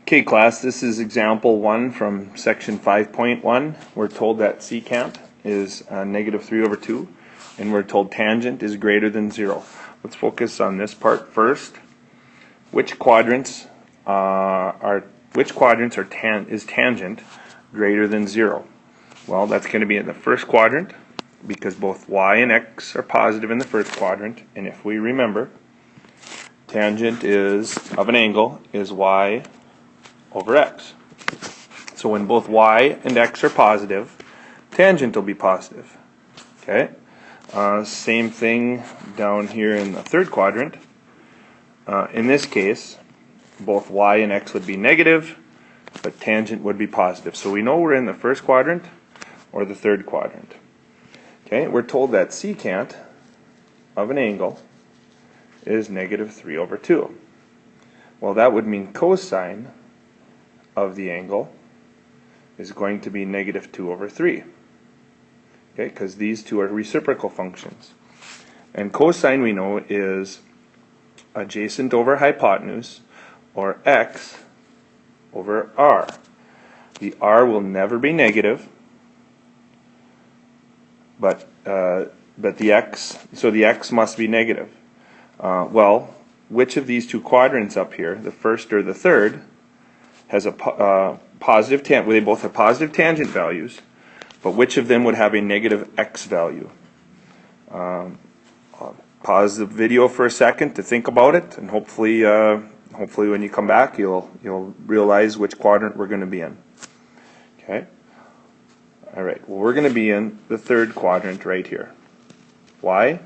Okay, class, this is example 1 from section 5.1. We're told that secant is -3/2, and we're told tangent is greater than 0. Let's focus on this part first. Which quadrants is tangent greater than 0? Well, that's going to be in the first quadrant, because both y and x are positive in the first quadrant, and if we remember, tangent of an angle is y over x. So when both y and x are positive, tangent will be positive. Okay. Same thing down here in the third quadrant. In this case, both y and x would be negative, but tangent would be positive. So we know we're in the first quadrant or the third quadrant. Okay. We're told that secant of an angle is -3/2. Well, that would mean cosine of the angle is going to be -2/3. Okay, because these two are reciprocal functions. And cosine, we know, is adjacent over hypotenuse, or x over r. The r will never be negative, but the x, so the x must be negative. Well, which of these two quadrants up here, the first or the third, has a positive tangent? Well, they both have positive tangent values, but which of them would have a negative x value? Pause the video for a second to think about it, and hopefully when you come back, you'll realize which quadrant we're going to be in. Okay. All right. Well, we're going to be in the third quadrant right here. Why?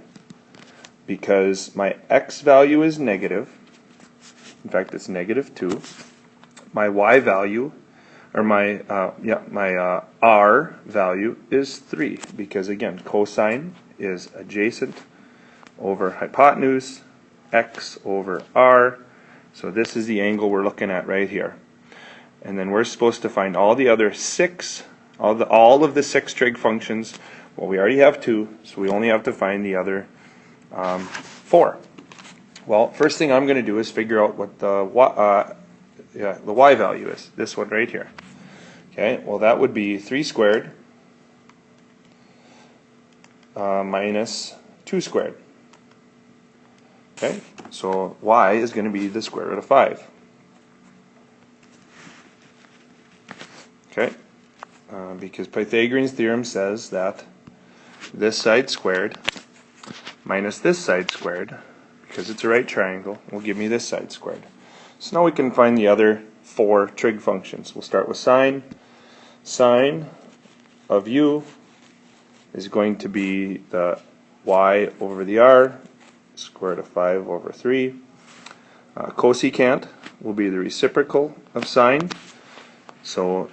Because my x value is negative. In fact, it's -2. My y value, or my r value is 3, because again, cosine is adjacent over hypotenuse, x over r. So this is the angle we're looking at right here. And then we're supposed to find all the other all of the 6 trig functions. Well, we already have 2, so we only have to find the other 4. Well, first thing I'm going to do is figure out what the y value is, this one right here. Okay, well, that would be 3 squared minus 2 squared. Okay, so y is going to be the square root of 5. Okay, because Pythagorean's theorem says that this side squared minus this side squared, because it's a right triangle, will give me this side squared. So now we can find the other 4 trig functions. We'll start with sine. Sine of u is going to be the y over the r, square root of 5/3. Cosecant will be the reciprocal of sine. So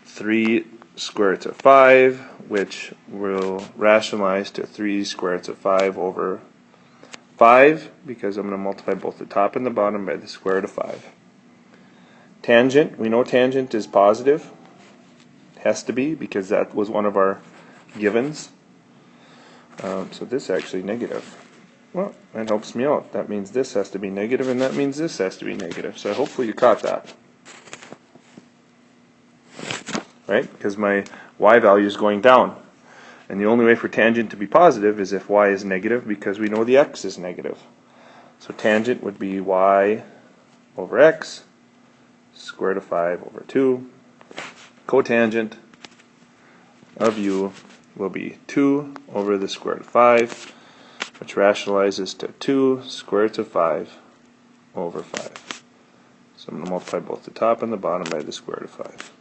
3 square roots of 5, which will rationalize to 3 square roots of 5/5, because I'm going to multiply both the top and the bottom by the square root of 5. Tangent, we know tangent is positive. It has to be, because that was one of our givens. So this is actually negative. Well, that helps me out. That means this has to be negative, and that means this has to be negative. So hopefully you caught that. Right? Because my y value is going down. And the only way for tangent to be positive is if y is negative, because we know the x is negative. So tangent would be y over x, square root of 5/2. Cotangent of u will be 2 over the square root of 5, which rationalizes to 2 square roots of 5/5. So I'm going to multiply both the top and the bottom by the square root of 5.